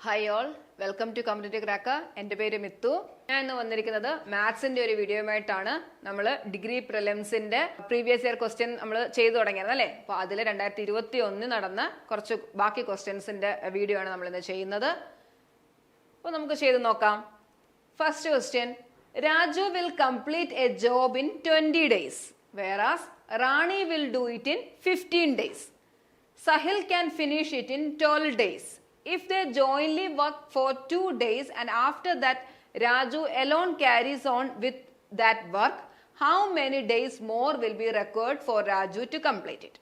Hi all, welcome to computer cracker. എൻ്റെ പേര് മിത്തു. ഞാൻ ഇന്ന് വന്നിരിക്കുന്നത് മാത്സിന്റെ ഒരു വീഡിയോയുമായിട്ടാണ്. നമ്മൾ ഡിഗ്രി പ്രിലിംസിന്റെ പ്രീവിയസ് ഇയർ ക്വസ്റ്റ്യൻ നമ്മൾ ചെയ്തു തുടങ്ങിയത് അല്ലേ. അപ്പോൾ അതിൽ 2021 നടന്ന കുറച്ച് ബാക്കി ക്വസ്റ്റ്യൻസിന്റെ വീഡിയോ ആണ് നമ്മൾ ഇന്ന് ചെയ്യുന്നത്. അപ്പോൾ നമുക്ക് ചെയ്ത് നോക്കാം. First question, Raju will complete A job in 20 days, whereas Rani will do it in 15 days. Sahil can finish it in 12 days. If they jointly work for 2 days and after that Raju alone carries on with that work, how many days more will be required for Raju to complete it?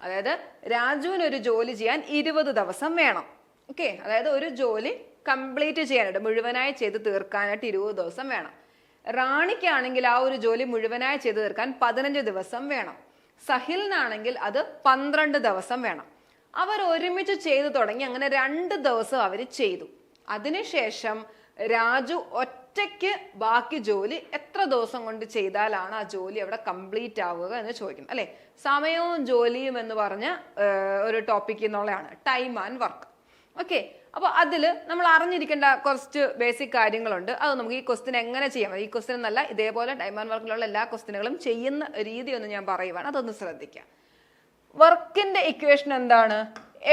അതായത് രാജുവിന് ഒരു ജോലി ചെയ്യാൻ 20 ദിവസം വേണം. Okay, അതായത് ഒരു ജോലി complete ചെയ്യാനായിട്ട് മുഴുവനായി ചെയ്ത് തീർക്കാനായിട്ട് 20 ദിവസം വേണം. റാണിക്കാണെങ്കിൽ ആ ഒരു ജോലി മുഴുവനായി ചെയ്ത് തീർക്കാൻ 15 ദിവസം വേണം. സഹിലിനാണെങ്കിൽ അത് 12 ദിവസം വേണം. അവർ ഒരുമിച്ച് ചെയ്തു തുടങ്ങി. അങ്ങനെ 2 ദിവസം അവർ ചെയ്തു. അതിനുശേഷം രാജു ഒറ്റയ്ക്ക് ബാക്കി ജോലി എത്ര ദിവസം കൊണ്ട് ചെയ്താലാണ് ആ ജോലി അവിടെ കംപ്ലീറ്റ് ആവുക എന്ന് ചോദിക്കും അല്ലെ. സമയവും ജോലിയും എന്ന് പറഞ്ഞ ഒരു ടോപ്പിക് എന്നുള്ളതാണ് ടൈം ആൻഡ് വർക്ക്. ഓക്കെ, അപ്പൊ അതില് നമ്മൾ അറിഞ്ഞിരിക്കേണ്ട കുറച്ച് ബേസിക് കാര്യങ്ങളുണ്ട്. അത് നമുക്ക് ഈ ക്വസ്റ്റ്യൻ എങ്ങനെ ചെയ്യാം, ഈ ക്വസ്റ്റ്യൻ എന്നല്ല, ഇതേപോലെ ടൈം ആൻഡ് വർക്കിലുള്ള എല്ലാ ക്വസ്റ്റ്യനുകളും ചെയ്യുന്ന രീതി ഒന്ന് ഞാൻ പറയുവാണ്, അതൊന്ന് ശ്രദ്ധിക്കാം. വർക്കിന്റെ ഇക്വേഷൻ എന്താണ്?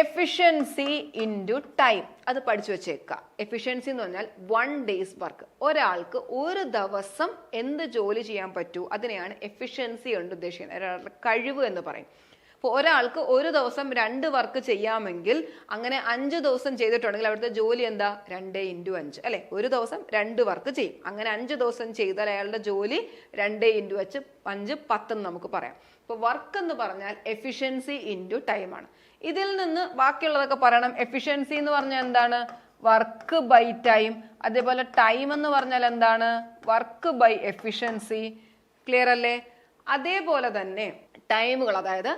Efficiency into time. അത് പഠിച്ചു വെച്ചേക്കുക. എഫിഷ്യൻസി എന്ന് പറഞ്ഞാൽ 1 days വർക്ക്. ഒരാൾക്ക് ഒരു ദിവസം എന്ത് ജോലി ചെയ്യാൻ പറ്റൂ അതിനെയാണ് എഫിഷ്യൻസി കൊണ്ട് ഉദ്ദേശിക്കുന്നത്. ഒരാളുടെ കഴിവ് എന്ന് പറയും. അപ്പോൾ ഒരാൾക്ക് ഒരു ദിവസം 2 വർക്ക് ചെയ്യാമെങ്കിൽ അങ്ങനെ 5 ദിവസം ചെയ്തിട്ടുണ്ടെങ്കിൽ അവിടുത്തെ ജോലി എന്താ? 2 × 5 അല്ലെ. ഒരു ദിവസം 2 വർക്ക് ചെയ്യും. അങ്ങനെ 5 ദിവസം ചെയ്താൽ അയാളുടെ ജോലി 2 × 5 10 എന്ന് നമുക്ക് പറയാം. ഇപ്പോൾ വർക്ക് എന്ന് പറഞ്ഞാൽ എഫിഷ്യൻസി ഇൻറ്റു ടൈം ആണ്. ഇതിൽ നിന്ന് ബാക്കിയുള്ളതൊക്കെ പറയണം. എഫിഷ്യൻസി എന്ന് പറഞ്ഞാൽ എന്താണ്? Work by time. അതേപോലെ ടൈം എന്ന് പറഞ്ഞാൽ എന്താണ്? Work by efficiency. ക്ലിയർ അല്ലേ? അതേപോലെ തന്നെ ടൈമുകൾ, അതായത്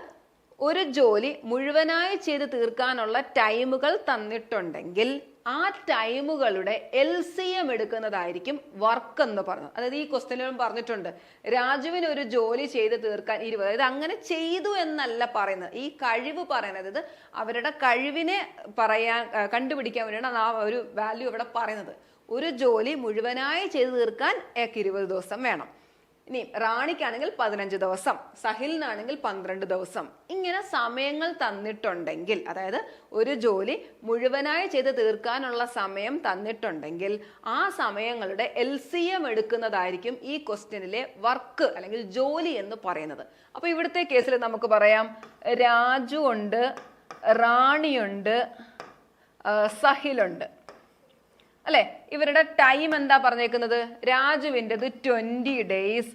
ഒരു ജോലി മുഴുവനായി ചെയ്ത് തീർക്കാനുള്ള ടൈമുകൾ തന്നിട്ടുണ്ടെങ്കിൽ ആ ടൈമുകളുടെ LCM എടുക്കുന്നതായിരിക്കും വർക്ക് എന്ന് പറഞ്ഞത്. അതായത് ഈ ക്വസ്റ്റ്യനിലും പറഞ്ഞിട്ടുണ്ട്, രാജുവിന് ഒരു ജോലി ചെയ്ത് തീർക്കാൻ 20. അതായത് അങ്ങനെ ചെയ്തു എന്നല്ല പറയുന്നത്, ഈ കഴിവ് പറയുന്നത്. അതായത് അവരുടെ കഴിവിനെ കണ്ടുപിടിക്കാൻ വേണ്ടിയാണ് ആ ഒരു വാല്യൂ ഇവിടെ പറയുന്നത്. ഒരു ജോലി മുഴുവനായി ചെയ്ത് തീർക്കാൻ 20 ദിവസം വേണം. ഇനി റാണിക്കാണെങ്കിൽ 15 ദിവസം, സഹിലിനാണെങ്കിൽ 12 ദിവസം. ഇങ്ങനെ സമയങ്ങൾ തന്നിട്ടുണ്ടെങ്കിൽ, അതായത് ഒരു ജോലി മുഴുവനായി ചെയ്ത് തീർക്കാനുള്ള സമയം തന്നിട്ടുണ്ടെങ്കിൽ ആ സമയങ്ങളുടെ LCM എടുക്കുന്നതായിരിക്കും ഈ ക്വസ്റ്റ്യനിലെ വർക്ക് അല്ലെങ്കിൽ ജോലി എന്ന് പറയുന്നത്. അപ്പൊ ഇവിടുത്തെ കേസിൽ നമുക്ക് പറയാം, രാജു ഉണ്ട്, റാണിയുണ്ട്, സഹിലുണ്ട് അല്ലെ. ഇവരുടെ ടൈം എന്താ പറഞ്ഞേക്കുന്നത്? രാജുവിൻ്റെത് 20 days,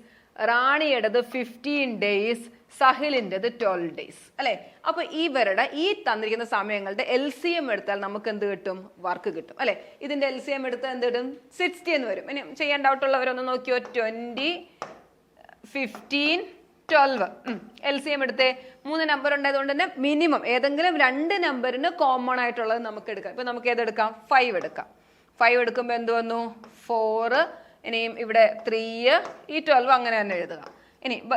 റാണിയുടേത് 15 days, സഹിലിൻ്റെത് 12 days അല്ലെ. അപ്പൊ ഇവരുടെ ഈ തന്നിരിക്കുന്ന സമയങ്ങളുടെ LCM എടുത്താൽ നമുക്ക് എന്ത് കിട്ടും? വർക്ക് കിട്ടും അല്ലെ. ഇതിന്റെ LCM എടുത്താൽ എന്ത് കിട്ടും? 60 എന്ന് വരും. ഇനി ചെയ്യാൻ ഡൗട്ടുള്ളവരൊന്ന് നോക്കിയോ. 20, 15, 12. LCM എടുത്തേ. 3 നമ്പർ ഉണ്ടായതുകൊണ്ട് തന്നെ മിനിമം ഏതെങ്കിലും 2 നമ്പറിന് കോമൺ ആയിട്ടുള്ളത് നമുക്ക് എടുക്കാം. ഇപ്പൊ നമുക്ക് ഏതെടുക്കാം? 5 എടുക്കാം. 5 എടുക്കുമ്പോൾ എന്ത് വന്നു? 4. ഇനിയും ഇവിടെ 3, ഈ 12 അങ്ങനെ തന്നെ എഴുതുക.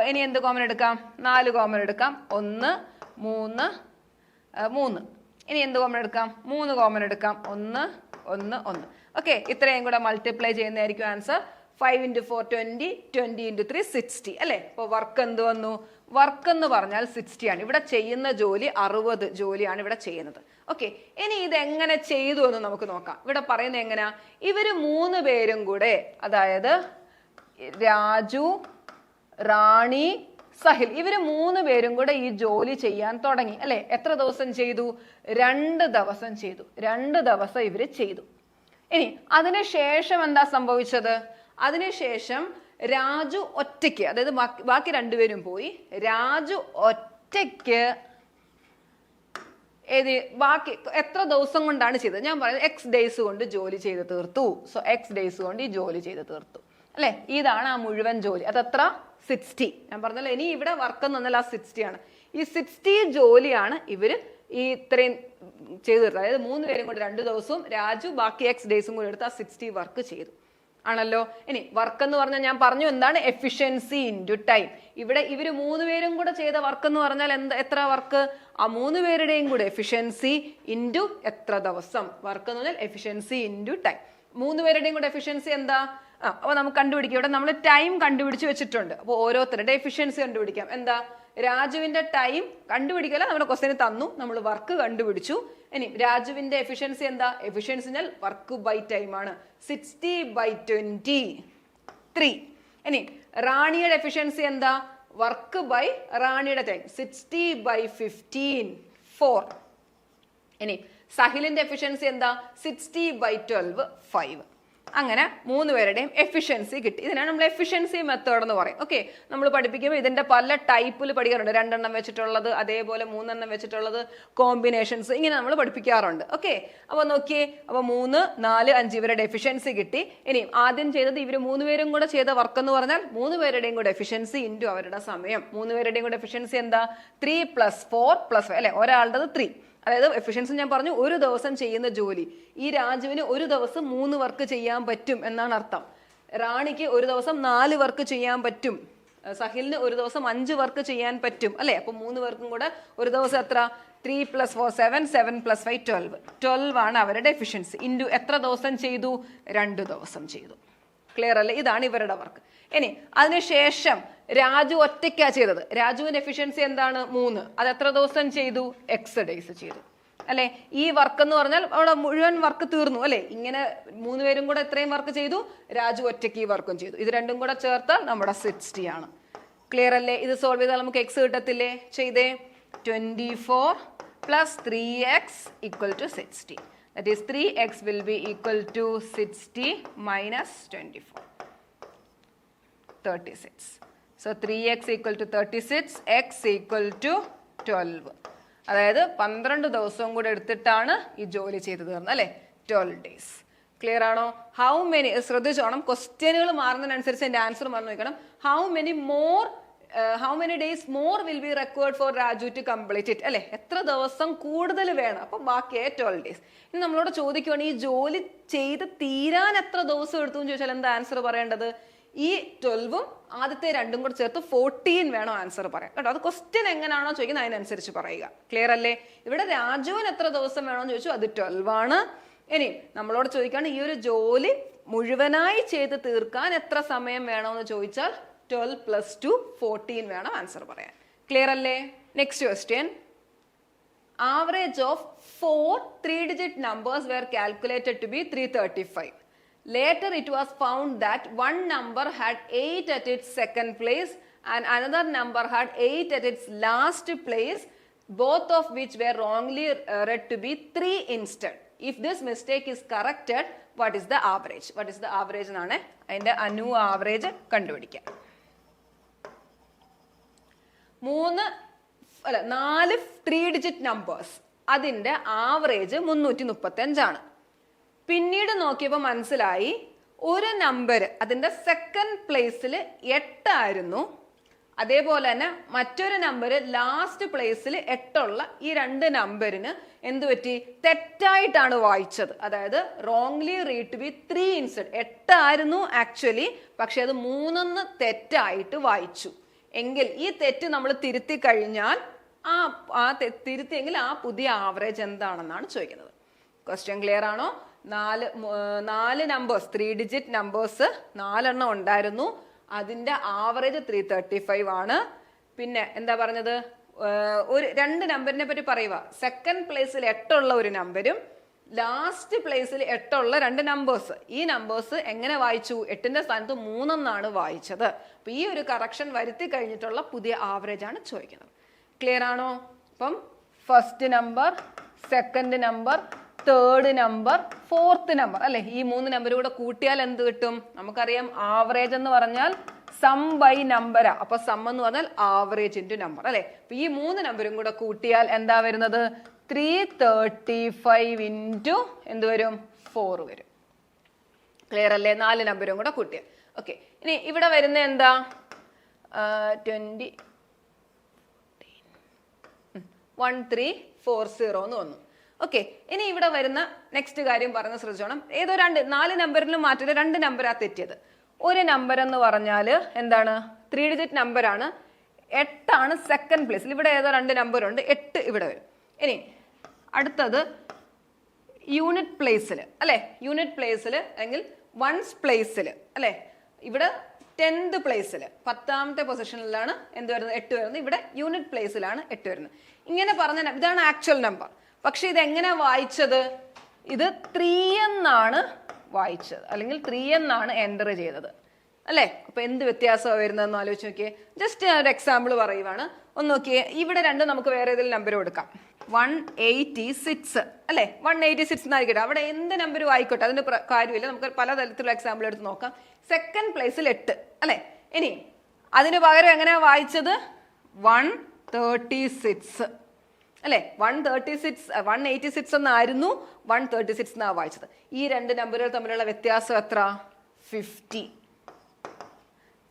ഇനി എന്ത് കോമൺ എടുക്കാം? 4 കോമൺ എടുക്കാം. 1, 3, 3. ഇനി എന്ത് കോമൺ എടുക്കാം? 3 കോമൺ എടുക്കാം. 1, 1, 1. ഓക്കെ, ഇത്രയും കൂടെ മൾട്ടിപ്ലൈ ചെയ്യുന്നതായിരിക്കും ആൻസർ. 5 × 4 20, 20 × 3 60 അല്ലെ. അപ്പോൾ വർക്ക് എന്ത് വന്നു? വർക്ക് എന്ന് പറഞ്ഞാൽ 60 ആണ്. ഇവിടെ ചെയ്യുന്ന ജോലി 60 ജോലിയാണ് ഇവിടെ ചെയ്യുന്നത്. ഓക്കെ, ഇനി ഇത് എങ്ങനെ ചെയ്തു എന്ന് നമുക്ക് നോക്കാം. ഇവിടെ പറയുന്നത് എങ്ങനെയാ? ഇവര് 3 പേരും കൂടെ, അതായത് രാജു, റാണി, സഹിൽ, ഇവര് 3 പേരും കൂടെ ഈ ജോലി ചെയ്യാൻ തുടങ്ങി അല്ലെ. എത്ര ദിവസം ചെയ്തു? 2 ദിവസം ചെയ്തു. 2 ദിവസം ഇവര് ചെയ്തു. ഇനി അതിനുശേഷം എന്താ സംഭവിച്ചത്? അതിനുശേഷം രാജു ഒറ്റയ്ക്ക്, അതായത് ബാക്കി 2 പേരും പോയി, രാജു ഒറ്റയ്ക്ക് ബാക്കി എത്ര ദിവസം കൊണ്ടാണ് ചെയ്തത്? ഞാൻ പറയുന്നത് X days കൊണ്ട് ജോലി ചെയ്ത് തീർത്തു. സോ X days കൊണ്ട് ഈ ജോലി ചെയ്ത് തീർത്തു അല്ലെ. ഇതാണ് ആ മുഴുവൻ ജോലി. അതെത്ര? 60. ഞാൻ പറഞ്ഞല്ലോ, ഇനി ഇവിടെ വർക്ക് എന്ന് പറഞ്ഞാൽ ആ 60 ആണ്. ഈ 60 ജോലിയാണ് ഇവര് ഈ ഇത്രയും ചെയ്തു തീർത്തത്. അതായത് 3 പേരും കൂടി 2 ദിവസവും രാജു ബാക്കി X days കൂടി എടുത്ത് ആ 60 വർക്ക് ചെയ്തു. ആണല്ലോ. ഇനി വർക്ക് എന്ന് പറഞ്ഞാൽ ഞാൻ പറഞ്ഞു എന്താണ് എഫിഷ്യൻസി ഇൻറ്റു ടൈം. ഇവിടെ ഇവര് 3 പേരും കൂടെ ചെയ്ത വർക്ക് എന്ന് പറഞ്ഞാൽ എത്ര വർക്ക്? ആ 3 പേരുടെയും കൂടെ എഫിഷ്യൻസി ഇൻറ്റു എത്ര ദിവസം. വർക്ക് എന്ന് പറഞ്ഞാൽ എഫിഷ്യൻസി ഇൻറ്റു ടൈം. 3 പേരുടെയും കൂടെ എഫിഷ്യൻസി എന്താ? അപ്പൊ നമുക്ക് കണ്ടുപിടിക്കാം. ഇവിടെ നമ്മൾ ടൈം കണ്ടുപിടിച്ച് വെച്ചിട്ടുണ്ട്. അപ്പോൾ ഓരോരുത്തരുടെ എഫിഷ്യൻസി കണ്ടുപിടിക്കാം. എന്താ? രാജുവിന്റെ ടൈം കണ്ടുപിടിക്കല, നമ്മുടെ ക്വസ്റ്റ്യന് തന്നു, നമ്മൾ വർക്ക് കണ്ടുപിടിച്ചു. ഇനി രാജുവിന്റെ എഫിഷ്യൻസി എന്താ? എഫിഷ്യൻസി എന്നാൽ വർക്ക് ബൈ ടൈം ആണ്. 60/23. ഇനി റാണിയുടെ എഫിഷ്യൻസി എന്താ? വർക്ക് ബൈ റാണിയുടെ ടൈം 60/15 4. ഇനി സഹിലിന്റെ എഫിഷ്യൻസി എന്താ? 60/12 5. അങ്ങനെ 3 പേരുടെയും എഫിഷ്യൻസി കിട്ടി. ഇതിനാണ് നമ്മൾ എഫിഷ്യൻസി മെത്തേഡ് എന്ന് പറയും. ഓക്കെ, നമ്മൾ പഠിപ്പിക്കുമ്പോൾ ഇതിന്റെ പല ടൈപ്പിൽ പഠിക്കാറുണ്ട്. 2 എണ്ണം വെച്ചിട്ടുള്ളത്, അതേപോലെ 3 എണ്ണം വെച്ചിട്ടുള്ളത്, കോമ്പിനേഷൻസ്, ഇങ്ങനെ നമ്മൾ പഠിപ്പിക്കാറുണ്ട്. ഓക്കെ, അപ്പൊ നോക്കിയേ, അപ്പൊ 3, 4, 5 ഇവരുടെ എഫിഷ്യൻസി കിട്ടി. ഇനി ആദ്യം ചെയ്തത് ഇവർ 3 പേരും കൂടെ ചെയ്ത വർക്ക് എന്ന് പറഞ്ഞാൽ 3 പേരുടെയും കൂടെ എഫിഷ്യൻസി ഇൻറ്റു അവരുടെ സമയം. 3 പേരുടെയും കൂടെ എഫിഷ്യൻസി എന്താ? 3 + 4 + 5 അല്ലെ, ഒരാളുടെ 3. അതായത് എഫിഷ്യൻസി ഞാൻ പറഞ്ഞു, ഒരു ദിവസം ചെയ്യുന്ന ജോലി. ഈ രാജുവിന് ഒരു ദിവസം 3 വർക്ക് ചെയ്യാൻ പറ്റും എന്നാണ് അർത്ഥം. റാണിക്ക് ഒരു ദിവസം 4 വർക്ക് ചെയ്യാൻ പറ്റും. സഹിലിന് ഒരു ദിവസം 5 വർക്ക് ചെയ്യാൻ പറ്റും അല്ലെ. അപ്പൊ 3 പേർക്കും കൂടെ ഒരു ദിവസം എത്ര? 3 + 4 7 7 + 5 12 ആണ് അവരുടെ എഫിഷ്യൻസി. ഇൻറ്റു എത്ര ദിവസം ചെയ്തു? 2 ദിവസം ചെയ്തു. ക്ലിയർ അല്ലേ? ഇതാണ് ഇവരുടെ വർക്ക്. ഇനി അതിനുശേഷം രാജു ഒറ്റയ്ക്കാ ചെയ്തത്. രാജുവിന്റെ എഫിഷ്യൻസി എന്താണ്? 3. അത് എത്ര ദിവസം ചെയ്തു? എക്സ് ഡേയ്സ് ചെയ്തു അല്ലെ. ഈ വർക്ക് എന്ന് പറഞ്ഞാൽ അവിടെ മുഴുവൻ വർക്ക് തീർന്നു അല്ലെ. ഇങ്ങനെ 3 പേരും കൂടെ എത്രയും വർക്ക് ചെയ്തു? രാജു ഒറ്റയ്ക്ക് ഈ വർക്കും ചെയ്തു. ഇത് രണ്ടും കൂടെ ചേർത്താൽ നമ്മുടെ 60 ആണ്. ക്ലിയർ അല്ലേ? ഇത് സോൾവ് ചെയ്താൽ നമുക്ക് എക്സ് കിട്ടത്തില്ലേ? ചെയ്തേ. 24 + 3x = 60. That is 3x will be equal to 60 minus 24. 36. So 3x = 36, x = 12. അതായത് 12 ദിവസവും കൂടെ എടുത്തിട്ടാണ് ഈ ജോലി ചെയ്തു തീർന്നത് അല്ലെ. 12 days. ക്ലിയർ ആണോ? ഹൗ മെനി, ശ്രദ്ധിച്ചോണം, ക്വസ്റ്റ്യനുകൾ മാറുന്നതിനനുസരിച്ച് എൻ്റെ ആൻസർ മറന്നു നോക്കണം. How many days more will be required for Raju to complete it അല്ലെ. എത്ര ദിവസം കൂടുതൽ വേണം? അപ്പൊ ബാക്കിയായ 12 days. ഇനി നമ്മളോട് ചോദിക്കുവാണ് ഈ ജോലി ചെയ്ത് തീരാൻ എത്ര ദിവസം എടുത്തു എന്ന് ചോദിച്ചാൽ എന്താ ആൻസർ പറയേണ്ടത്? ഈ 12ഉം ആദ്യത്തെ 2ഉം കൂടെ ചേർത്ത് 14 വേണം ആൻസർ പറയാം കേട്ടോ. അത് ക്വസ്റ്റ്യൻ എങ്ങനെയാണോ ചോദിക്കുന്നത് അതിനനുസരിച്ച് പറയുക. ക്ലിയർ അല്ലേ? ഇവിടെ രാജുവിന് എത്ര ദിവസം വേണമെന്ന് ചോദിച്ചു, അത് 12 ആണ്. ഇനി നമ്മളോട് ചോദിക്കുകയാണ് ഈ ഒരു ജോലി മുഴുവനായി ചെയ്ത് തീർക്കാൻ എത്ര സമയം വേണമെന്ന് ചോദിച്ചാൽ 12 + 2 14 വേണം ആൻസർ പറയാൻ. ക്ലിയർ അല്ലേ? Next question. Average of 4 3-digit numbers were calculated to be 335. Later it was found that one number had 8 at its second place and another number had 8 at its last place, both of which were wrongly read to be 3 instead. If this mistake is corrected, what is the average? What is the average എന്നാണ് അതിന്റെ average കണ്ടുപിടിക്കുക. 4 3-digit numbers, അതിന്റെ average 335 ആണ്. പിന്നീട് നോക്കിയപ്പോൾ മനസ്സിലായി ഒരു number അതിന്റെ സെക്കൻഡ് പ്ലേസിൽ 8 ആയിരുന്നു. അതേപോലെ തന്നെ മറ്റൊരു നമ്പർ ലാസ്റ്റ് പ്ലേസിൽ 8 ഉള്ള ഈ 2 നമ്പറിന് എന്ത് പറ്റി? തെറ്റായിട്ടാണ് വായിച്ചത്. അതായത് wrongly read to be 3 instead. 8 ആയിരുന്നു ആക്ച്വലി, പക്ഷെ അത് 3 തെറ്റായിട്ട് വായിച്ചു. എങ്കിൽ ഈ തെറ്റ് നമ്മൾ തിരുത്തി കഴിഞ്ഞാൽ തിരുത്തിയെങ്കിൽ ആ പുതിയ ആവറേജ് എന്താണെന്നാണ് ചോദിക്കുന്നത്. ക്വസ്റ്റ്യൻ ക്ലിയർ ആണോ? 4 നമ്പേഴ്സ് 3-digit നമ്പേഴ്സ് 4 എണ്ണം ഉണ്ടായിരുന്നു. അതിന്റെ ആവറേജ് 335 ആണ്. പിന്നെ എന്താ പറഞ്ഞത്? ഒരു 2 നമ്പറിനെ പറ്റി പറയുക. സെക്കൻഡ് പ്ലേസിൽ 8 ഉള്ള ഒരു നമ്പരും ലാസ്റ്റ് പ്ലേസിൽ 8 ഉള്ള 2 നമ്പേഴ്സ്. ഈ നമ്പേഴ്സ് എങ്ങനെ വായിച്ചു? 8ന്റെ സ്ഥാനത്ത് 3 എന്നാണ് വായിച്ചത്. അപ്പൊ ഈ ഒരു കറക്ഷൻ വരുത്തി കഴിഞ്ഞിട്ടുള്ള പുതിയ ആവറേജ് ആണ് ചോദിക്കുന്നത്. ക്ലിയർ ആണോ? അപ്പം first number, second number, third number, fourth number അല്ലെ, ഈ 3 നമ്പർ കൂടെ കൂട്ടിയാൽ എന്ത് കിട്ടും? നമുക്കറിയാം ആവറേജ് എന്ന് പറഞ്ഞാൽ സം ബൈ നമ്പരാ. അപ്പൊ സം എന്ന് പറഞ്ഞാൽ ആവറേജ് ഇൻറ്റു നമ്പർ അല്ലെ. അപ്പൊ ഈ 3 നമ്പരും കൂടെ കൂട്ടിയാൽ എന്താ വരുന്നത്? 335 ഇൻറ്റു എന്ത് വരും? 4 വരും. ക്ലിയർ അല്ലേ? 4 നമ്പരും കൂടെ കൂട്ടിയാൽ. ഓക്കെ, ഇനി ഇവിടെ വരുന്ന എന്താ? 1340 എന്ന് വന്നു. ഓക്കെ, ഇനി ഇവിടെ വരുന്ന നെക്സ്റ്റ് കാര്യം പറഞ്ഞ് ശ്രദ്ധിച്ചോണം. ഏതോ 4 നമ്പറിലും മാറ്റില്ല, 2 നമ്പറാ തെറ്റിയത്. ഒരു നമ്പർ എന്ന് പറഞ്ഞാൽ എന്താണ്, 3 ഡിജിറ്റ് നമ്പറാണ്. 8 സെക്കൻഡ് പ്ലേസിൽ. ഇവിടെ ഏതോ 2 നമ്പറുണ്ട്, 8 ഇവിടെ വരും. ഇനി അടുത്തത് യൂണിറ്റ് പ്ലേസിൽ അല്ലെ, യൂണിറ്റ് പ്ലേസിൽ അല്ലെങ്കിൽ വൺസ് പ്ലേസിൽ അല്ലെ. ഇവിടെ 10th പ്ലേസിൽ 10ാമത്തെ പൊസിഷനിലാണ് എന്ത് വരുന്നത്, 8 വരുന്നത്. ഇവിടെ യൂണിറ്റ് പ്ലേസിലാണ് 8 വരുന്നത്. ഇങ്ങനെ പറഞ്ഞ ഇതാണ് ആക്ച്വൽ നമ്പർ. പക്ഷെ ഇത് എങ്ങനെ വായിച്ചത്, ഇത് 3 എന്നാണ് വായിച്ചത്, അല്ലെങ്കിൽ 3 എന്നാണ് എൻ്റർ ചെയ്തത് അല്ലേ. അപ്പൊ എന്ത് വ്യത്യാസമാണ് വരുന്നതെന്ന് ആലോചിച്ച് നോക്കിയേ. ജസ്റ്റ് ഒരു എക്സാമ്പിൾ പറയുവാണ്, ഒന്ന് നോക്കിയേ. ഇവിടെ 2 നമുക്ക് വേറെ ഏതെങ്കിലും നമ്പർ കൊടുക്കാം. 186 അല്ലെ, 186 എന്നായിരിക്കട്ടെ. അവിടെ എന്ത് നമ്പരും ആയിക്കോട്ടെ, അതിന്റെ കാര്യമില്ല. നമുക്ക് പലതരത്തിലുള്ള എക്സാമ്പിൾ എടുത്ത് നോക്കാം. സെക്കൻഡ് പ്ലേസിൽ 8 അല്ലെ. ഇനി അതിന് പകരം എങ്ങനെയാ വായിച്ചത്, 136 അല്ലെ. 186 എന്നായിരുന്നു, 136 എന്നാ വായിച്ചത്. ഈ 2 നമ്പറുകൾ തമ്മിലുള്ള വ്യത്യാസം എത്ര, 50.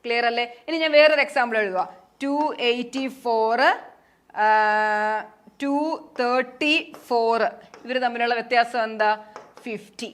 ക്ലിയർ അല്ലേ. ഇനി ഞാൻ വേറൊരു എക്സാമ്പിൾ എഴുതുക. 284 234 ഇവർ തമ്മിലുള്ള വ്യത്യാസം എന്താ, 50.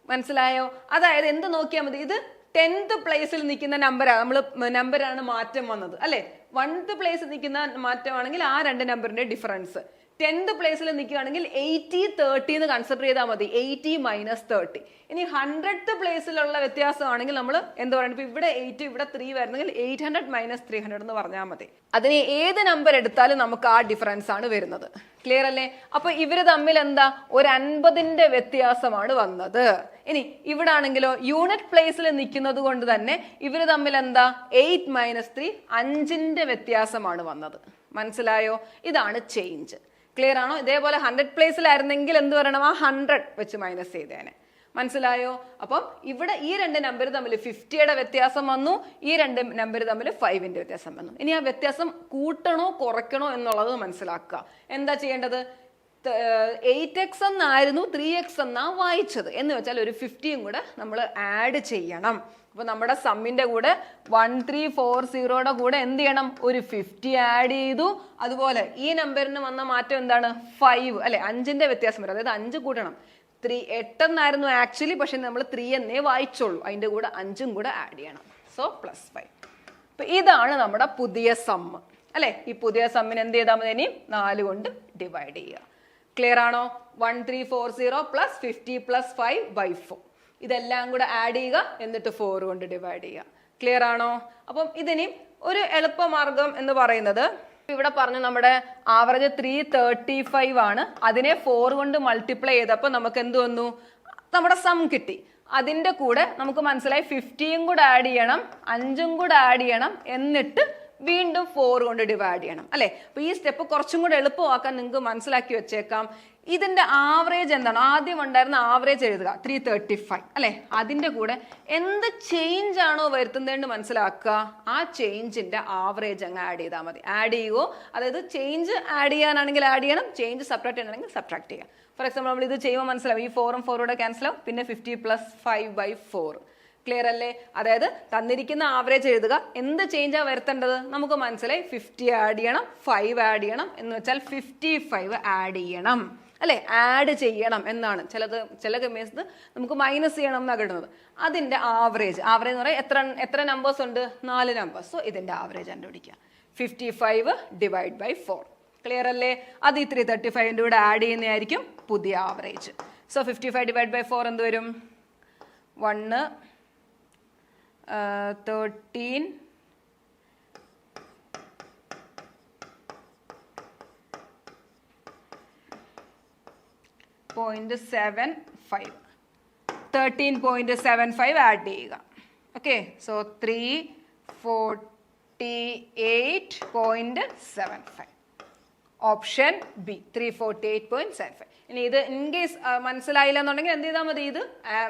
മനസ്സിലായോ? അതായത് എന്ത് നോക്കിയാൽ മതി, ഇത് 10th പ്ലേസിൽ നിൽക്കുന്ന നമ്പറാണ്, നമ്പറാണ് മാറ്റം വന്നത് അല്ലെ. 1th പ്ലേസിൽ നിൽക്കുന്ന മാറ്റമാണെങ്കിൽ ആ 2 നമ്പറിന്റെ ഡിഫറൻസ്. 10th പ്ലേസിൽ നിൽക്കുകയാണെങ്കിൽ 80 30 എന്ന് കൺസിഡർ ചെയ്താൽ മതി. 80 - 30. ഇനി 100th പ്ലേസിലുള്ള വ്യത്യാസമാണെങ്കിൽ നമ്മൾ എന്ത് പറയണം, ഇപ്പൊ ഇവിടെ 8 ഇവിടെ 3 വരുന്നെങ്കിൽ 800 - 300 എന്ന് പറഞ്ഞാൽ മതി. അതിന് ഏത് നമ്പർ എടുത്താലും നമുക്ക് ആ ഡിഫറൻസ് ആണ് വരുന്നത്. ക്ലിയർ അല്ലേ. അപ്പൊ ഇവര് തമ്മിൽ എന്താ, ഒരു 50ന്റെ വ്യത്യാസമാണ് വന്നത്. ഇനി ഇവിടെ ആണെങ്കിലോ യൂണിറ്റ് പ്ലേസിൽ നിൽക്കുന്നത് കൊണ്ട് തന്നെ ഇവര് തമ്മിൽ എന്താ, 8 - 3 5ന്റെ വ്യത്യാസമാണ് വന്നത്. മനസ്സിലായോ? ഇതാണ് ചേഞ്ച്. ക്ലിയർ ആണോ? ഇതേപോലെ 100 പ്ലേസിലായിരുന്നെങ്കിൽ എന്ത് പറയണം, ആ 100 വെച്ച് മൈനസ് ചെയ്തേനെ. മനസ്സിലായോ? അപ്പം ഇവിടെ ഈ 2 നമ്പർ തമ്മിൽ 50യുടെ വ്യത്യാസം വന്നു, ഈ 2 നമ്പർ തമ്മിൽ 5ന്റെ വ്യത്യാസം വന്നു. ഇനി ആ വ്യത്യാസം കൂട്ടണോ കുറയ്ക്കണോ എന്നുള്ളത് മനസ്സിലാക്കുക. എന്താ ചെയ്യേണ്ടത്, 8x എന്നായിരുന്നു 3x എന്നാ വായിച്ചത് എന്ന് വെച്ചാൽ ഒരു 50യും കൂടെ നമ്മൾ ആഡ് ചെയ്യണം. അപ്പൊ നമ്മുടെ സമ്മിന്റെ കൂടെ 1340യുടെ കൂടെ എന്ത് ചെയ്യണം, ഒരു 50 ആഡ് ചെയ്തു. അതുപോലെ ഈ നമ്പറിന് വന്ന മാറ്റം എന്താണ്, 5 അല്ലെ, 5ന്റെ വ്യത്യാസം വരും. അതായത് 5 കൂട്ടണം. 8 എന്നായിരുന്നു ആക്ച്വലി, പക്ഷെ നമ്മൾ 3 എന്നേ വായിച്ചോളൂ. അതിന്റെ കൂടെ 5ഉം കൂടെ ആഡ് ചെയ്യണം. സോ +5. അപ്പൊ ഇതാണ് നമ്മുടെ പുതിയ സമ്മ് അല്ലെ. ഈ പുതിയ സമ്മിന് എന്ത് ചെയ്താൽ മതി, ഇനി 4 കൊണ്ട് ഡിവൈഡ് ചെയ്യുക. ക്ലിയർ ആണോ? 1340 + 50 + 5/4. ഇതെല്ലാം കൂടെ ആഡ് ചെയ്യുക, എന്നിട്ട് 4 കൊണ്ട് ഡിവൈഡ് ചെയ്യുക. ക്ലിയർ ആണോ? അപ്പം ഇതിനി ഒരു എളുപ്പമാർഗം എന്ന് പറയുന്നത്, ഇവിടെ പറഞ്ഞു നമ്മുടെ ആവറേജ് 335 ആണ്. അതിനെ 4 കൊണ്ട് മൾട്ടിപ്ലൈ ചെയ്തപ്പോൾ നമുക്ക് എന്ത് വന്നു, നമ്മുടെ സം കിട്ടി. അതിന്റെ കൂടെ നമുക്ക് മനസ്സിലായി 50യും കൂടെ ആഡ് ചെയ്യണം, 5ഉം കൂടെ ആഡ് ചെയ്യണം, എന്നിട്ട് വീണ്ടും 4 കൊണ്ട് ഡിവൈഡ് ചെയ്യണം അല്ലെ. അപ്പൊ ഈ സ്റ്റെപ്പ് കുറച്ചും കൂടെ എളുപ്പമാക്കാൻ നിങ്ങൾക്ക് മനസ്സിലാക്കി വെച്ചേക്കാം. ഇതിന്റെ ആവറേജ് എന്താണ്, ആദ്യം ഉണ്ടായിരുന്ന ആവറേജ് എഴുതുക 335 അല്ലെ. അതിന്റെ കൂടെ എന്ത് ചേഞ്ച് ആണോ വരുത്തുന്നതെന്ന് മനസ്സിലാക്കുക. ആ ചേഞ്ചിന്റെ ആവറേജ് അങ്ങ് ആഡ് ചെയ്താൽ മതി. ആഡ് ചെയ്യുവോ, അതായത് ചേഞ്ച് ആഡ് ചെയ്യാനാണെങ്കിൽ ആഡ് ചെയ്യണം, ചേഞ്ച് സബ്ട്രാക്ട് ചെയ്യണമെങ്കിൽ സബ്ട്രാക്ട് ചെയ്യാം. ഫോർ എക്സാമ്പിൾ നമ്മൾ ഇത് ചെയ്യുമ്പോൾ മനസ്സിലാവും, ഈ 4ഉം 4 ക്യാൻസൽ ആവും, പിന്നെ 50 + 5/4. ക്ലിയർ അല്ലേ. അതായത് തന്നിരിക്കുന്ന ആവറേജ് എഴുതുക, എന്ത് ചേഞ്ചാ വരുത്തേണ്ടത് നമുക്ക് മനസ്സിലായി. 50 ആഡ് ചെയ്യണം, 5 ആഡ് ചെയ്യണം, എന്ന് വെച്ചാൽ 55 ആഡ് ചെയ്യണം അല്ലെ. ആഡ് ചെയ്യണം എന്നാണ്. ചില കേസ് നമുക്ക് മൈനസ് ചെയ്യണം എന്നാണ് കിട്ടുന്നത്. അതിന്റെ ആവറേജ് എന്ന് പറയാൻ എത്ര നമ്പേഴ്സ് ഉണ്ട്, 4 നമ്പേഴ്സ്. സോ ഇതിന്റെ ആവറേജ് കണ്ടുപിടിക്കുക. 55 / 4. ക്ലിയർ അല്ലേ. അത് ഈ 335ന്റെ കൂടെ ആഡ് ചെയ്യുന്നതായിരിക്കും പുതിയ ആവറേജ്. സോ 55 / 4 എന്ത് വരും, 1 13 0.75 13.75 ആഡ് ചെയ്യുക. Okay, so 348.75. Option B 348.75. ഇനി ഇത് ഇൻ കേസ് മനസ്സിലായില്ല എന്നുണ്ടെങ്കിൽ എന്ത് ചെയ്താൽ മതി, ഇത്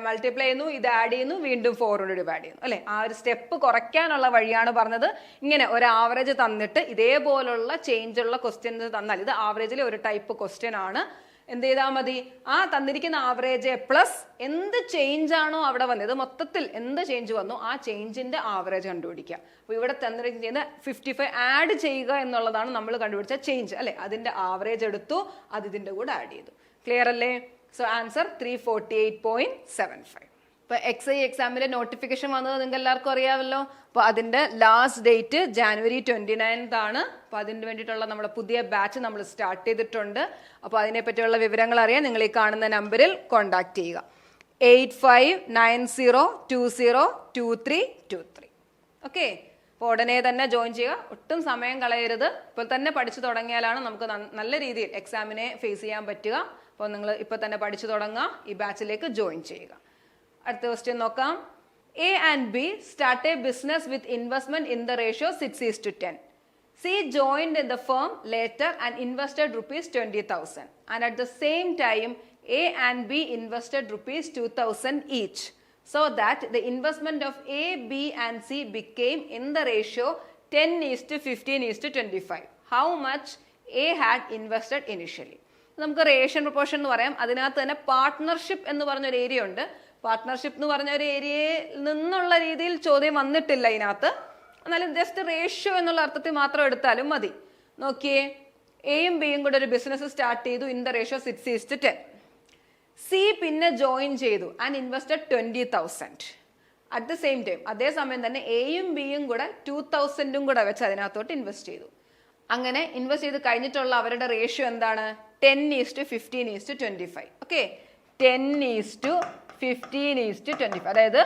മൾട്ടിപ്ലൈ ചെയ്യുന്നു, ഇത് ആഡ് ചെയ്യുന്നു, വീണ്ടും 4 കൊണ്ട് ഡിവൈഡ് ചെയ്യുന്നു അല്ലെ. ആ ഒരു സ്റ്റെപ്പ് കുറയ്ക്കാനുള്ള വഴിയാണ് പറഞ്ഞത്. ഇങ്ങനെ ഒരു ആവറേജ് തന്നിട്ട് ഇതേപോലുള്ള ചേഞ്ച് ഉള്ള ക്വസ്റ്റ്യൻസ് തന്നാൽ, ഇത് ആവറേജിലെ ഒരു ടൈപ്പ് ക്വസ്റ്റ്യൻ ആണ്. എന്ത് ചെയ്താൽ മതി, ആ തന്നിരിക്കുന്ന ആവറേജ് പ്ലസ് എന്ത് ചേഞ്ച് ആണോ അവിടെ വന്നത്, മൊത്തത്തിൽ എന്ത് ചേഞ്ച് വന്നു ആ ചേഞ്ചിന്റെ ആവറേജ് കണ്ടുപിടിക്കുക. അപ്പൊ ഇവിടെ തന്നിരിക്കുന്ന 55 ആഡ് ചെയ്യുക എന്നുള്ളതാണ് നമ്മൾ കണ്ടുപിടിച്ച ചേഞ്ച് അല്ലെ. അതിന്റെ ആവറേജ് എടുത്തു, അത് ഇതിന്റെ കൂടെ ആഡ് ചെയ്തു. ക്ലിയർ അല്ലേ? So answer 348.75. ഇപ്പൊ XI എക്സാമിന്റെ നോട്ടിഫിക്കേഷൻ വന്നത് നിങ്ങൾക്ക് എല്ലാവർക്കും അറിയാമല്ലോ. അപ്പൊ അതിന്റെ ലാസ്റ്റ് ഡേറ്റ് January 29 ആണ്. അപ്പൊ അതിന് വേണ്ടിയിട്ടുള്ള നമ്മുടെ പുതിയ ബാച്ച് നമ്മൾ സ്റ്റാർട്ട് ചെയ്തിട്ടുണ്ട്. അപ്പൊ അതിനെ പറ്റിയുള്ള വിവരങ്ങൾ അറിയാൻ നിങ്ങൾ ഈ കാണുന്ന നമ്പറിൽ കോൺടാക്ട് ചെയ്യുക. 8590202323. ഓക്കെ, അപ്പോൾ ഉടനെ തന്നെ ജോയിൻ ചെയ്യുക. ഒട്ടും സമയം കളയരുത്. ഇപ്പോൾ തന്നെ പഠിച്ചു തുടങ്ങിയാലാണ് നമുക്ക് നല്ല രീതിയിൽ എക്സാമിനെ ഫേസ് ചെയ്യാൻ പറ്റുക. അപ്പോൾ നിങ്ങൾ ഇപ്പോൾ തന്നെ പഠിച്ചു തുടങ്ങുക, ഈ ബാച്ചിലേക്ക് ജോയിൻ ചെയ്യുക. അടുത്ത ക്വസ്റ്റ്യൻ നോക്കാം. A and B start a business with investment in the ratio 6:10. C joined in the firm later and invested rupees 20,000. And at the same time, A and B invested rupees 2,000 each. So that the investment of A, B and C became in the ratio 10:15:25. How much A had invested initially? നമുക്ക് ratio proportion എന്ന് പറയാം. അതിനകത്ത് തന്നെ partnership എന്ന് പറഞ്ഞൊരു area ഉണ്ട്. Partnership എന്ന് പറഞ്ഞ ഒരു ഏരിയയിൽ നിന്നുള്ള രീതിയിൽ ചോദ്യം വന്നിട്ടില്ല ഇതിനകത്ത്. എന്നാലും ജസ്റ്റ് റേഷ്യോ എന്നുള്ള അർത്ഥത്തിൽ മാത്രം എടുത്താലും മതി. നോക്കിയേ, എയും ബിയും കൂടെ ഒരു ബിസിനസ് സ്റ്റാർട്ട് ചെയ്തു ഇൻ ദ റേഷ്യോ 6:10. സി പിന്നെ ജോയിൻ ചെയ്തു and invested 20,000. At the same time അതേസമയം തന്നെ എയും ബിയും കൂടെ 2,000 കൂടെ വെച്ച് അതിനകത്തോട്ട് ഇൻവെസ്റ്റ് ചെയ്തു. അങ്ങനെ ഇൻവെസ്റ്റ് ചെയ്ത് കഴിഞ്ഞിട്ടുള്ള അവരുടെ റേഷ്യോ എന്താണ്? 10:15:25. ഓക്കെ, 10:15:25. അതായത്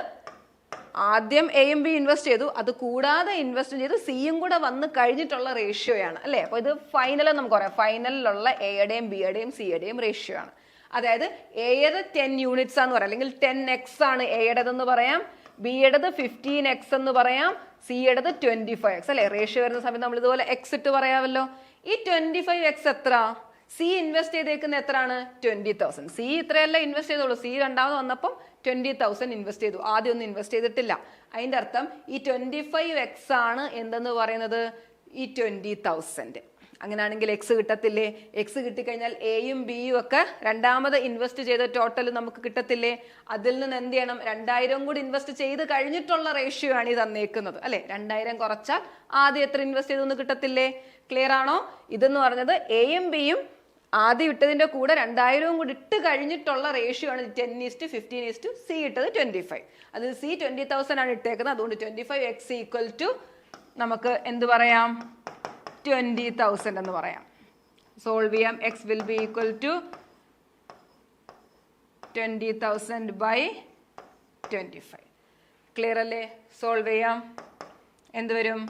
ആദ്യം എയും ബി ഇൻവെസ്റ്റ് ചെയ്തു, അത് കൂടാതെ ഇൻവെസ്റ്റ് ചെയ്ത് സിയും കൂടെ വന്ന് കഴിഞ്ഞിട്ടുള്ള റേഷ്യോയാണ് അല്ലേ. അപ്പൊ ഇത് ഫൈനൽ നമുക്ക് പറയാം. ഫൈനലിലുള്ള എയുടെയും ബിയുടെയും സിയുടെയും റേഷ്യോ ആണ്. അതായത് എയുടെ 10 യൂണിറ്റ്സ് ആണെന്ന് പറയാം, അല്ലെങ്കിൽ 10x ആണ് എയുടേതെന്ന് പറയാം, ബിയുടേത് 15x എന്ന് പറയാം, സിയുടേത് 25x അല്ലെ. റേഷ്യോ വരുന്ന സമയത്ത് നമ്മൾ ഇതുപോലെ എക്സ് ഇട്ട് പറയാമല്ലോ. ഈ 25x എത്ര? സി ഇൻവെസ്റ്റ് ചെയ്തേക്കുന്ന എത്രയാണ്? 20,000. സി ഇത്രയല്ല ഇൻവെസ്റ്റ് ചെയ്തോളൂ. സി രണ്ടാമത് വന്നപ്പം 20,000 ഇൻവെസ്റ്റ് ചെയ്തു, ആദ്യം ഒന്നും ഇൻവെസ്റ്റ് ചെയ്തിട്ടില്ല. അതിന്റെ അർത്ഥം ഈ 25x ആണ് എന്തെന്ന് പറയുന്നത്? ഈ 20,000. അങ്ങനെയാണെങ്കിൽ എക്സ് കിട്ടത്തില്ലേ? എക്സ് കിട്ടിക്കഴിഞ്ഞാൽ എയും ബിയും ഒക്കെ രണ്ടാമത് ഇൻവെസ്റ്റ് ചെയ്ത ടോട്ടൽ നമുക്ക് കിട്ടത്തില്ലേ? അതിൽ നിന്ന് എന്ത് ചെയ്യണം? 2,000 കൂടി ഇൻവെസ്റ്റ് ചെയ്ത് കഴിഞ്ഞിട്ടുള്ള റേഷ്യോ ആണ് ഈ തന്നേക്കുന്നത് അല്ലെ. 2,000 കുറച്ചാൽ ആദ്യം എത്ര ഇൻവെസ്റ്റ് ചെയ്തെന്ന് കിട്ടത്തില്ലേ? ക്ലിയർ ആണോ? ഇതെന്ന് പറഞ്ഞത് എയും ബിയും ആദ്യം ഇട്ടതിന്റെ കൂടെ 2,000 കൂടി ഇട്ട് കഴിഞ്ഞിട്ടുള്ള റേഷ്യോ ആണ് 10:15. സി ഇട്ടത് 25. അത് സി 20,000 ആണ് ഇട്ടേക്കുന്നത്. അതുകൊണ്ട് 25x ഈക്വൽ ടു നമുക്ക് എന്ത് പറയാം? 20,000 എന്ന് പറയാം. സോൾവ് ചെയ്യാം. X will be equal to 20,000 by 25. Clear അല്ലേ? സോൾവ് ചെയ്യാം. എന്ത് വരും?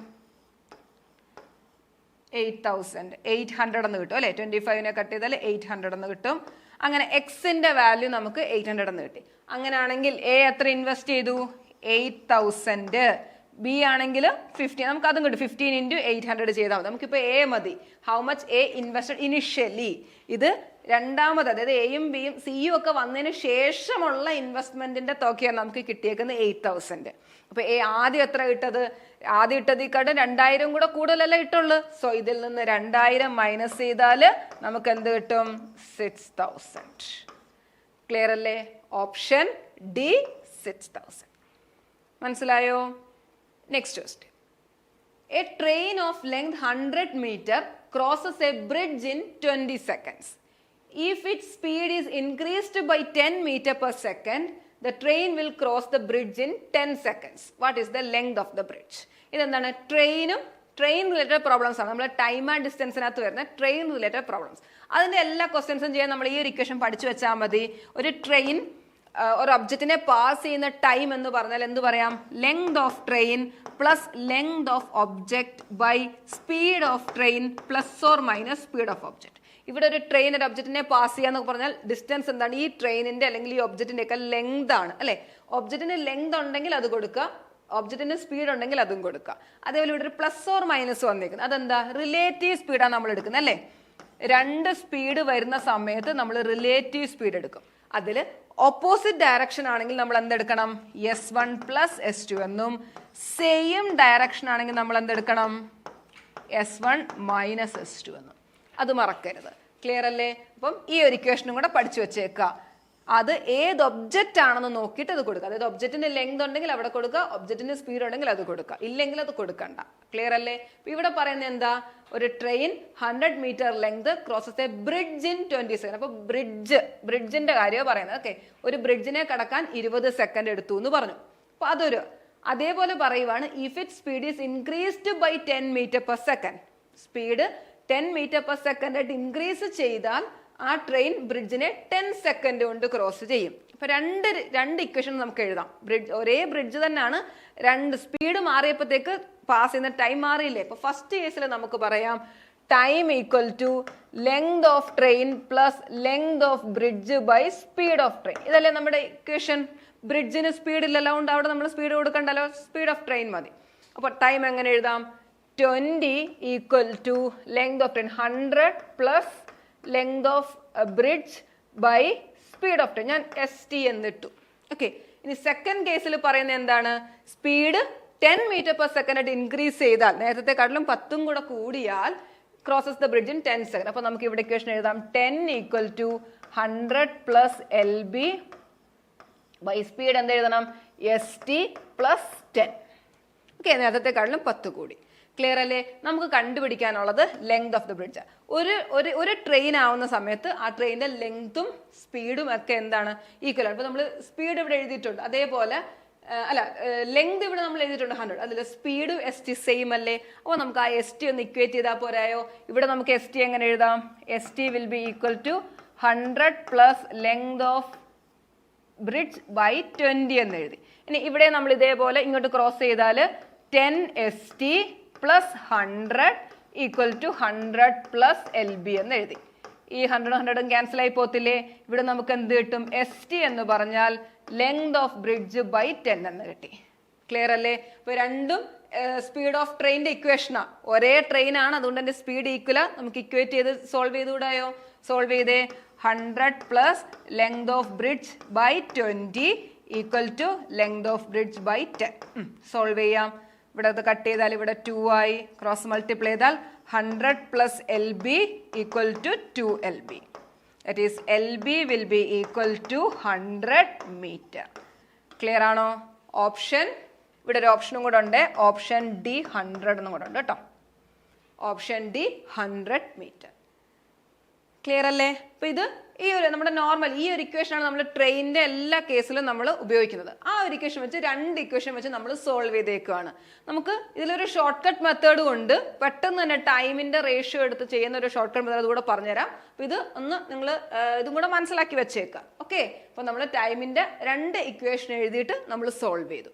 8,800 എന്ന് കിട്ടും അല്ലെ. 25നെ കട്ട് ചെയ്താൽ 800 എന്ന് കിട്ടും. അങ്ങനെ എക്സിന്റെ വാല്യൂ നമുക്ക് 800 എന്ന് കിട്ടി. അങ്ങനെയാണെങ്കിൽ എ എത്ര ഇൻവെസ്റ്റ് ചെയ്തു? 8,000. ബി ആണെങ്കിൽ 15. നമുക്ക് അതും കിട്ടും. 15 × 800 ചെയ്താൽ മതി. നമുക്കിപ്പോൾ എ മതി. How much A invested initially? ഇത് രണ്ടാമത്, അതായത് എയും ബിയും സിയും ഒക്കെ വന്നതിന് ശേഷമുള്ള ഇൻവെസ്റ്റ്മെന്റിന്റെ തുകയാണ് നമുക്ക് കിട്ടിയേക്കുന്നത് 8,000. അപ്പൊ എ ആദ്യം എത്ര ഇട്ടത്? ആദ്യം ഇട്ടതിക്കാട്ടും 2,000 കൂടെ കൂടുതലല്ല ഇട്ടുള്ളൂ. സോ ഇതിൽ നിന്ന് 2,000 മൈനസ് ചെയ്താൽ നമുക്ക് എന്ത് കിട്ടും? 6,000. ക്ലിയർ അല്ലേ? Option D 6,000. മനസ്സിലായോ? Next question. A train of length 100 meter crosses a bridge in 20 seconds. If its speed is increased by 10 meter per second, the train will cross the bridge in 10 seconds. What is the length of the bridge? ഇതെന്താണ്? Train related problems ആണ്. നമ്മൾ time and ഡിസ്റ്റൻസിനകത്ത് വരുന്ന train related problems. അതിന്റെ എല്ലാ ക്വസ്റ്റ്യൻസും ചെയ്യാൻ നമ്മൾ ഈ ഒരു ഇക്വേഷൻ പഠിച്ചു വെച്ചാൽ മതി. ഒരു ട്രെയിൻ ഒരു ഒബ്ജക്റ്റിനെ പാസ് ചെയ്യുന്ന ടൈം എന്ന് പറഞ്ഞാൽ എന്ത് പറയാം? Length of train plus length of object by speed of train plus or minus speed of object. ഇവിടെ ഒരു ട്രെയിൻ ഒരു ഒബ്ജക്റ്റിനെ പാസ് ചെയ്യാന്ന് പറഞ്ഞാൽ ഡിസ്റ്റൻസ് എന്താണ്? ഈ ട്രെയിനിന്റെ അല്ലെങ്കിൽ ഈ ഒബ്ജക്റ്റിന്റെ ഒക്കെ ലെങ്ത് ആണ് അല്ലെ. ഒബ്ജക്റ്റിന് ലെങ്ത് ഉണ്ടെങ്കിൽ അത് കൊടുക്കുക, ഒബ്ജക്റ്റിന് സ്പീഡ് ഉണ്ടെങ്കിൽ അതും കൊടുക്കുക. അതേപോലെ ഇവിടെ ഒരു പ്ലസ് ഓർ മൈനസ് വന്നിരിക്കുന്നത് അതെന്താ? റിലേറ്റീവ് സ്പീഡാണ് നമ്മൾ എടുക്കുന്നത് അല്ലെ. രണ്ട് സ്പീഡ് വരുന്ന സമയത്ത് നമ്മൾ റിലേറ്റീവ് സ്പീഡ് എടുക്കും. അതിൽ ഓപ്പോസിറ്റ് ഡയറക്ഷൻ ആണെങ്കിൽ നമ്മൾ എന്തെടുക്കണം? S1 + S2 എന്നും, സെയിം ഡയറക്ഷൻ ആണെങ്കിൽ നമ്മൾ എന്തെടുക്കണം? S1 - S2 എന്നും. അത് മറക്കരുത്. ക്ലിയർ അല്ലേ? അപ്പം ഈ ഒരു ഇക്വേഷനും കൂടെ പഠിച്ചു വെച്ചേക്കുക. അത് ഏത് ഒബ്ജക്റ്റ് ആണെന്ന് നോക്കിയിട്ട് അത് കൊടുക്കുക. അതായത് ഒബ്ജക്റ്റിന്റെ ലെങ്ത് ഉണ്ടെങ്കിൽ അവിടെ കൊടുക്കുക, ഒബ്ജക്റ്റിന്റെ സ്പീഡ് ഉണ്ടെങ്കിൽ അത് കൊടുക്കുക, ഇല്ലെങ്കിൽ അത് കൊടുക്കണ്ട. ക്ലിയർ അല്ലേ? ഇവിടെ പറയുന്നത് എന്താ? ഒരു train 100 metre length crosses a bridge in 20 second. അപ്പൊ ബ്രിഡ്ജിന്റെ കാര്യമാണ് പറയുന്നത്. ഓക്കെ, ഒരു ബ്രിഡ്ജിനെ കടക്കാൻ 20 സെക്കൻഡ് എടുത്തു എന്ന് പറഞ്ഞു. അപ്പൊ അതൊരു അതേപോലെ പറയുവാണ്, if it speed is increased by 10 metre per second. Speed 10 metre per second ആയിട്ട് ഇൻക്രീസ് ചെയ്താൽ ആ ട്രെയിൻ ബ്രിഡ്ജിനെ 10 സെക്കൻഡ് കൊണ്ട് ക്രോസ് ചെയ്യും. അപ്പൊ രണ്ട് ഇക്വേഷൻ നമുക്ക് എഴുതാം. ഒരേ ബ്രിഡ്ജ് തന്നെയാണ്, രണ്ട് സ്പീഡ് മാറിയപ്പോഴത്തേക്ക് പാസ് ചെയ്യുന്ന ടൈം മാറിയില്ലേ? ഇപ്പൊ ഫസ്റ്റ് കേസിൽ നമുക്ക് പറയാം time equal to length of train plus length of bridge by speed of train. ഇതല്ലേ നമ്മുടെ ഇക്വേഷൻ? ബ്രിഡ്ജിന് സ്പീഡ് ഇല്ലല്ലോ, കൊണ്ട് അവിടെ നമ്മൾ സ്പീഡ് കൊടുക്കണ്ടല്ലോ, സ്പീഡ് ഓഫ് ട്രെയിൻ മതി. അപ്പൊ ടൈം എങ്ങനെ എഴുതാം? 20 equal to length of train 100 plus length of bridge by speed of train. ഞാൻ ST എന്നിട്ടു. ഓക്കെ, ഇനി സെക്കൻഡ് കേസിൽ പറയുന്നത് എന്താണ്? സ്പീഡ് 10 മീറ്റർ പെർ സെക്കൻഡ് ആയിട്ട് ഇൻക്രീസ് ചെയ്താൽ, നേരത്തെ കാട്ടിലും 10 കൂടെ കൂടിയാൽ crosses the bridge in 10 second. അപ്പൊ നമുക്ക് ഇവിടെ ഇക്വേഷൻ എഴുതാം 10 equal to 100 plus LB by speed എന്ത് എഴുതണം? ST plus 10. ഓക്കെ, നേരത്തെ കാട്ടിലും 10 കൂടി. ക്ലിയർ അല്ലേ? നമുക്ക് കണ്ടുപിടിക്കാനുള്ളത് ലെങ്ത് ഓഫ് ദ ബ്രിഡ്ജ്. ഒരു ട്രെയിൻ ആവുന്ന സമയത്ത് ആ ട്രെയിനിന്റെ ലെങ്തും സ്പീഡും ഒക്കെ എന്താണ്? ഈക്വൽ ആണ്. അപ്പൊ നമ്മൾ സ്പീഡ് ഇവിടെ എഴുതിയിട്ടുണ്ട്, അതേപോലെ അല്ല ലെങ്ത് ഇവിടെ നമ്മൾ എഴുതിയിട്ടുണ്ട് 100, അതിൽ സ്പീഡും ST സെയിം അല്ലേ? അപ്പോൾ നമുക്ക് ആ ST ഒന്ന് ഇക്വേറ്റ് ചെയ്താൽ പോരായോ? ഇവിടെ നമുക്ക് ST എങ്ങനെ എഴുതാം? ST will be equal to 100 plus length of bridge by 20 എന്ന് എഴുതി. ഇനി ഇവിടെ നമ്മൾ ഇതേപോലെ ഇങ്ങോട്ട് ക്രോസ് ചെയ്താൽ 10 ST plus 100 equal to 100 plus LB എന്ന് എഴുതി. ഈ 100 ക്യാൻസൽ ആയി പോത്തില്ലേ? ഇവിടെ നമുക്ക് എന്ത് കിട്ടും? ST എന്ന് പറഞ്ഞാൽ ലെങ്ത് ഓഫ് ബ്രിഡ്ജ് ബൈ 10 എന്ന് കിട്ടി. ക്ലിയർ അല്ലേ? ഇപ്പൊ രണ്ടും സ്പീഡ് ഓഫ് ട്രെയിനിന്റെ ഇക്വേഷനാ. ഒരേ ട്രെയിൻ ആണ്, അതുകൊണ്ട് തന്നെ സ്പീഡ് ഈക്വലാ. നമുക്ക് ഇക്വേറ്റ് ചെയ്ത് സോൾവ് ചെയ്തുകൂടായോ? സോൾവ് ചെയ്തേ. 100 plus length of bridge by 20 equal to length of bridge by 10. Solve ചെയ്യാം. ഇവിടെ അത് കട്ട് ചെയ്താൽ ഇവിടെ 2 ആയി, ക്രോസ് മൾട്ടിപ്ലൈ ചെയ്താൽ 100 plus LB equal to 2LB. That is LB will be equal to 100 metre. Clear ആണോ? Option ഇവിടെ ഒരു ഓപ്ഷനും കൂടെ ഉണ്ട്, ഓപ്ഷൻ D 100 എന്നും കൂടെ ഉണ്ട് കേട്ടോ. Option D 100 metre. ക്ലിയർ അല്ലേ? അപ്പൊ ഇത് ഈ ഒരു നമ്മുടെ നോർമൽ ഈ ഒരു ഇക്വേഷൻ ആണ് നമ്മൾ ട്രെയിനിന്റെ എല്ലാ കേസിലും നമ്മൾ ഉപയോഗിക്കുന്നത്. ആ ഒരു ഇക്വേഷൻ വെച്ച് രണ്ട് ഇക്വേഷൻ വെച്ച് നമ്മൾ സോൾവ് ചെയ്തേക്കുവാണ്. നമുക്ക് ഇതിലൊരു ഷോർട്ട് കട്ട് മെത്തേഡ് കൊണ്ട് പെട്ടെന്ന് തന്നെ ടൈമിന്റെ റേഷ്യോ എടുത്ത് ചെയ്യുന്ന ഒരു ഷോർട്ട് കട്ട് മെത്തേഡ് കൂടെ പറഞ്ഞുതരാം. അപ്പൊ ഇത് ഒന്ന് നിങ്ങൾ ഇതും കൂടെ മനസ്സിലാക്കി വെച്ചേക്കാം. ഓക്കെ, അപ്പൊ നമ്മൾ ടൈമിന്റെ രണ്ട് ഇക്വേഷൻ എഴുതിയിട്ട് നമ്മൾ സോൾവ് ചെയ്തു.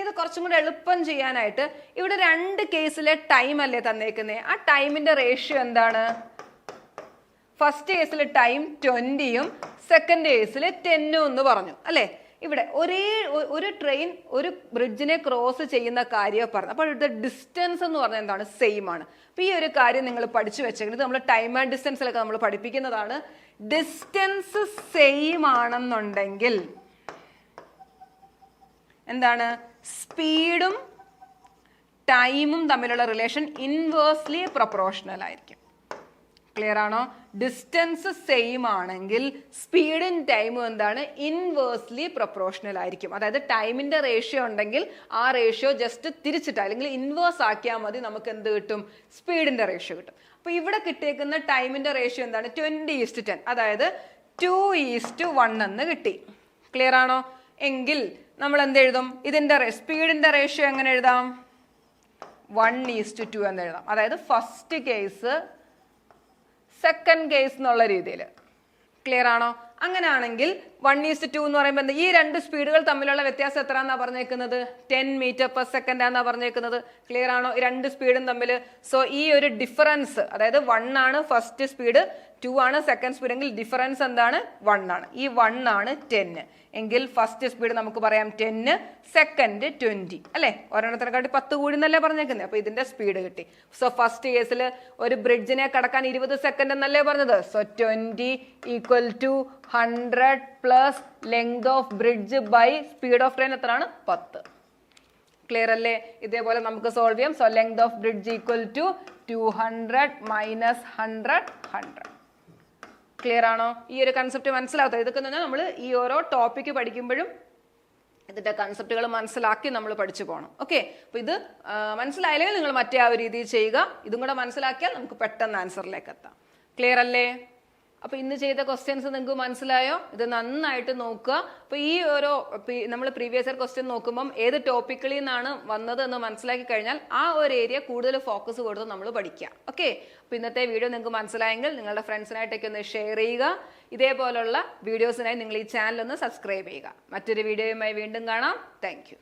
ഇത് കുറച്ചും കൂടെ എളുപ്പം ചെയ്യാനായിട്ട് ഇവിടെ രണ്ട് കേസിലെ ടൈം അല്ലേ തന്നേക്കുന്നേ, ആ ടൈമിന്റെ റേഷ്യോ എന്താണ്? ഫസ്റ്റ് കേസിൽ ടൈം 20യും സെക്കൻഡ് കേസിൽ 10ഉം എന്ന് പറഞ്ഞു അല്ലേ? ഇവിടെ ഒരു ട്രെയിൻ ഒരു ബ്രിഡ്ജിനെ ക്രോസ് ചെയ്യുന്ന കാര്യം പറഞ്ഞു. അപ്പോൾ ഇവിടുത്തെ ഡിസ്റ്റൻസ് എന്ന് പറഞ്ഞാൽ എന്താണ്? സെയിം ആണ്. അപ്പൊ ഈ ഒരു കാര്യം നിങ്ങൾ പഠിച്ചു വെച്ചേക്കുന്നത് നമ്മൾ ടൈം ആൻഡ് ഡിസ്റ്റൻസിലൊക്കെ നമ്മൾ പഠിപ്പിക്കുന്നതാണ്. ഡിസ്റ്റൻസ് സെയിം ആണെന്നുണ്ടെങ്കിൽ എന്താണ്? സ്പീഡും ടൈമും തമ്മിലുള്ള റിലേഷൻ ഇൻവേഴ്സ്ലി പ്രൊപ്പോർഷണൽ ആയിരിക്കും. ക്ലിയർ ആണോ? ഡിസ്റ്റൻസ് സെയിം ആണെങ്കിൽ സ്പീഡും ടൈമും എന്താണ്? ഇൻവേഴ്സ്ലി പ്രൊപ്പോർഷണൽ ആയിരിക്കും. അതായത് ടൈമിന്റെ റേഷ്യോ ഉണ്ടെങ്കിൽ ആ റേഷ്യോ ജസ്റ്റ് തിരിച്ചിട്ട് അല്ലെങ്കിൽ ഇൻവേഴ്സ് ആക്കിയാൽ മതി, നമുക്ക് എന്ത് കിട്ടും? സ്പീഡിന്റെ റേഷ്യോ കിട്ടും. അപ്പൊ ഇവിടെ കിട്ടിയേക്കുന്ന ടൈമിന്റെ റേഷ്യോ എന്താണ്? 20:10, അതായത് 2:1 എന്ന് കിട്ടി. ക്ലിയർ ആണോ? എങ്കിൽ നമ്മൾ എന്ത് എഴുതും? ഇതിന്റെ സ്പീഡിന്റെ റേഷ്യോ എങ്ങനെ എഴുതാം? 1:2 എന്ന് എഴുതാം. അതായത് ഫസ്റ്റ് കേസ് സെക്കൻഡ് കേസ് എന്നുള്ള രീതിയിൽ. ക്ലിയർ ആണോ? അങ്ങനെയാണെങ്കിൽ 1:2 എന്ന് പറയുമ്പോൾ ഈ രണ്ട് സ്പീഡുകൾ തമ്മിലുള്ള വ്യത്യാസം എത്ര എന്നാ പറഞ്ഞേക്കുന്നത്? 10 മീറ്റർ പെർ സെക്കൻഡ് ആണെന്നാ പറഞ്ഞേക്കുന്നത്. ക്ലിയർ ആണോ? ഈ രണ്ട് സ്പീഡും തമ്മിൽ. സോ ഈ ഒരു ഡിഫറൻസ്, അതായത് 1 ആണ് ഫസ്റ്റ് സ്പീഡ്, 2 ആണ് സെക്കൻഡ് സ്പീഡ് എങ്കിൽ ഡിഫറൻസ് എന്താണ്? 1 ആണ്. ഈ 1 ആണ് 10 എങ്കിൽ ഫസ്റ്റ് സ്പീഡ് നമുക്ക് പറയാം 10, സെക്കൻഡ് 20 അല്ലെ? ഒരെണ്ണത്തിനെക്കാട്ടി 10 കൂടി എന്നല്ലേ പറഞ്ഞേക്കുന്നത്. അപ്പൊ ഇതിന്റെ സ്പീഡ് കിട്ടി. സോ ഫസ്റ്റ് കേസിൽ ഒരു ബ്രിഡ്ജിനെ കടക്കാൻ 20 സെക്കൻഡ് എന്നല്ലേ പറഞ്ഞത്. So 20 equal to 100 plus length of bridge by speed of train എത്രയാണ്? 10. ക്ലിയർ അല്ലേ? ഇതേപോലെ നമുക്ക് സോൾവ് ചെയ്യാം. So length of bridge equal to 200 minus 100. Clear ആണോ? ഈ ഒരു കൺസെപ്റ്റ് മനസ്സിലാകത്തോ? ഇതൊക്കെ തന്നെ നമ്മൾ ഈ ഓരോ ടോപ്പിക്ക് പഠിക്കുമ്പോഴും ഇതിന്റെ കൺസെപ്റ്റുകൾ മനസ്സിലാക്കി നമ്മൾ പഠിച്ചു പോകണം. ഓക്കെ, അപ്പൊ ഇത് മനസ്സിലായില്ലെങ്കിൽ നിങ്ങൾ മറ്റേ ആ ഒരു രീതിയിൽ ചെയ്യുക. ഇതും കൂടെ മനസ്സിലാക്കിയാൽ നമുക്ക് പെട്ടെന്ന് ആൻസറിലേക്ക് എത്താം. ക്ലിയർ അല്ലേ? അപ്പൊ ഇന്ന് ചെയ്ത ക്വസ്റ്റ്യൻസ് നിങ്ങൾക്ക് മനസ്സിലായോ? ഇത് നന്നായിട്ട് നോക്കുക. അപ്പൊ ഈ ഓരോ നമ്മൾ പ്രീവിയസ് ഇയർ ക്വസ്റ്റ്യൻ നോക്കുമ്പോൾ ഏത് ടോപ്പിക്കിൽ നിന്നാണ് വന്നത് എന്ന് മനസ്സിലാക്കി കഴിഞ്ഞാൽ ആ ഒരു ഏരിയ കൂടുതൽ ഫോക്കസ് കൊടുത്ത് നമ്മൾ പഠിക്കുക. ഓക്കെ, അപ്പൊ ഇന്നത്തെ വീഡിയോ നിങ്ങൾക്ക് മനസ്സിലായെങ്കിൽ നിങ്ങളുടെ ഫ്രണ്ട്സിനായിട്ടൊക്കെ ഒന്ന് ഷെയർ ചെയ്യുക. ഇതേപോലുള്ള വീഡിയോസിനായി നിങ്ങൾ ഈ ചാനൽ ഒന്ന് സബ്സ്ക്രൈബ് ചെയ്യുക. മറ്റൊരു വീഡിയോയുമായി വീണ്ടും കാണാം. താങ്ക്